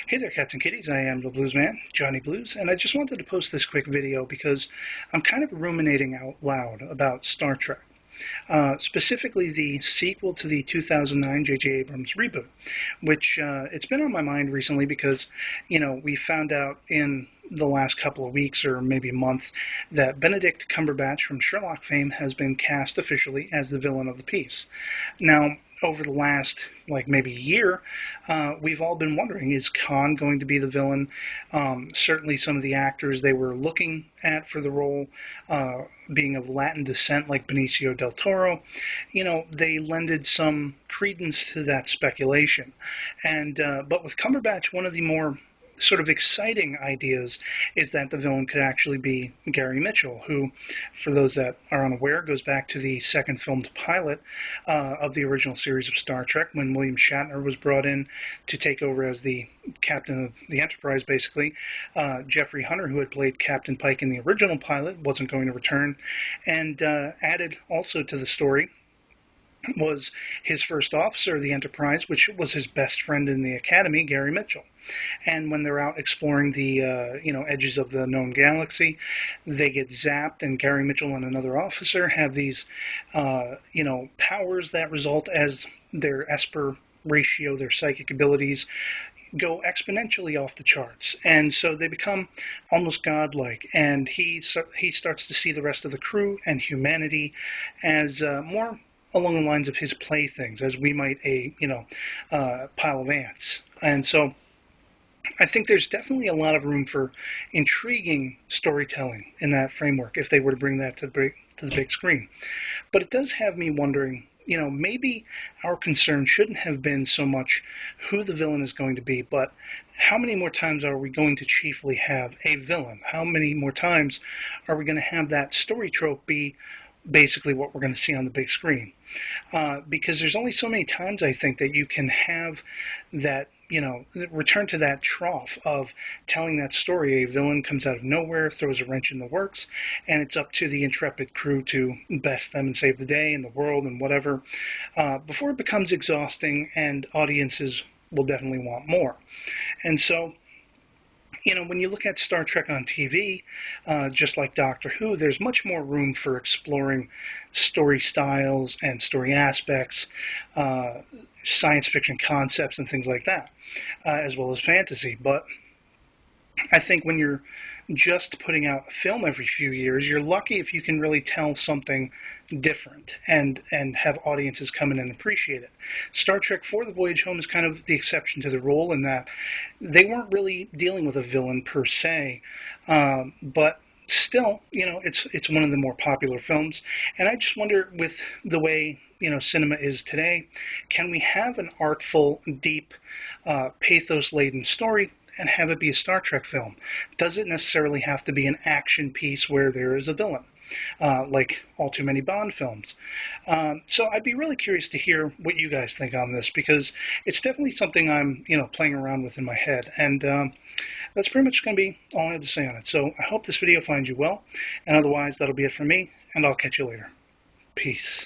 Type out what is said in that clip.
Hey there, cats and kitties. I am the Blues Man, Johnny Blues, and I just wanted to post this quick video because I'm kind of ruminating out loud about Star Trek, specifically the sequel to the 2009 J.J. Abrams reboot, which it's been on my mind recently because, we found out in the last couple of weeks or maybe a month that Benedict Cumberbatch from Sherlock fame has been cast officially as the villain of the piece. Now, over the last maybe year, we've all been wondering, is Khan going to be the villain? Certainly some of the actors they were looking at for the role, being of Latin descent like Benicio del Toro, they lended some credence to that speculation. And but with Cumberbatch, one of the more sort of exciting ideas is that the villain could actually be Gary Mitchell, who, for those that are unaware, goes back to the second filmed pilot of the original series of Star Trek when William Shatner was brought in to take over as the captain of the Enterprise, basically. Jeffrey Hunter, who had played Captain Pike in the original pilot, wasn't going to return, and added also to the story was his first officer of the Enterprise, which was his best friend in the Academy, Gary Mitchell. And when they're out exploring the edges of the known galaxy, they get zapped, and Gary Mitchell and another officer have these powers that result as their Esper ratio, their psychic abilities, go exponentially off the charts, and so they become almost godlike. And he starts to see the rest of the crew and humanity as more along the lines of his playthings, as we might a pile of ants. And so I think there's definitely a lot of room for intriguing storytelling in that framework if they were to bring that to the big screen. But it does have me wondering, maybe our concern shouldn't have been so much who the villain is going to be, but how many more times are we going to chiefly have a villain? How many more times are we going to have that story trope be basically what we're going to see on the big screen? Because there's only so many times, I think, that you can have that, return to that trough of telling that story. A villain comes out of nowhere, throws a wrench in the works, and it's up to the intrepid crew to best them and save the day and the world and whatever, before it becomes exhausting and audiences will definitely want more. And so, when you look at Star Trek on TV, just like Doctor Who, there's much more room for exploring story styles and story aspects, science fiction concepts, and things like that, as well as fantasy. But I think when you're just putting out a film every few years, you're lucky if you can really tell something different and have audiences come in and appreciate it. Star Trek For the Voyage Home is kind of the exception to the rule in that they weren't really dealing with a villain per se, but still, it's one of the more popular films. And I just wonder, with the way cinema is today, can we have an artful, deep, pathos-laden story and have it be a Star Trek film? Does it necessarily have to be an action piece where there is a villain, like all too many Bond films? So I'd be really curious to hear what you guys think on this, because it's definitely something I'm, playing around with in my head. And that's pretty much going to be all I have to say on it. So I hope this video finds you well, and otherwise that'll be it for me, and I'll catch you later. Peace.